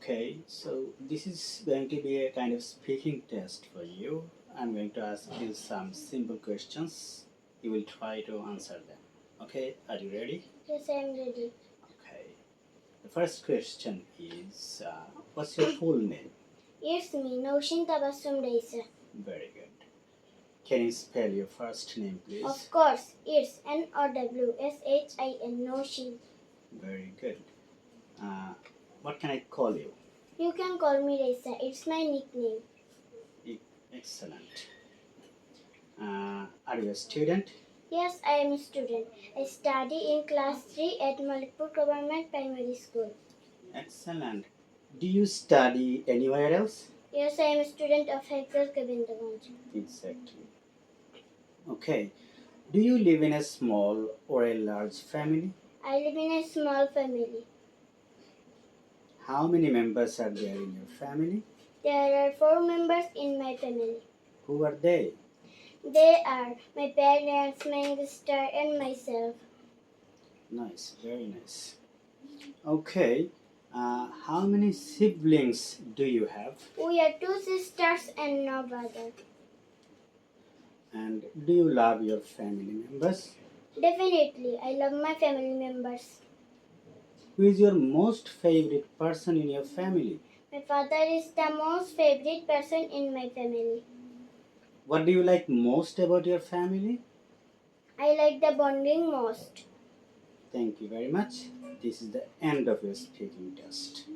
Okay, so this is going to be a kind of speaking test for you. I'm going to ask you some simple questions. You will try to answer them. Okay, are you ready? Yes, I am ready. Okay. The first question is what's your full name? It's me, Noshin Tabassum Raisa. Very good. Can you spell your first name, please? Of course, it's Nowshin, Noshin. Very good. Uh, what can I call you? You can call me Raisa, it's my nickname. Excellent. Are you a student? Yes, I am a student. I study in class 3 at Malikpur Government Primary School. Excellent. Do you study anywhere else? Yes, I am a student of Hexel Govindaganj. Exactly. Okay. Do you live in a small or a large family? I live in a small family. How many members are there in your family? There are 4 members in my family. Who are they? They are my parents, my sister, and myself. Nice, very nice. Okay. How many siblings do you have? We are 2 sisters and no brother. And do you love your family members? Definitely, I love my family members. Who is your most favorite person in your family? My father is the most favorite person in my family. What do you like most about your family? I like the bonding most. Thank you very much. This is the end of your speaking test.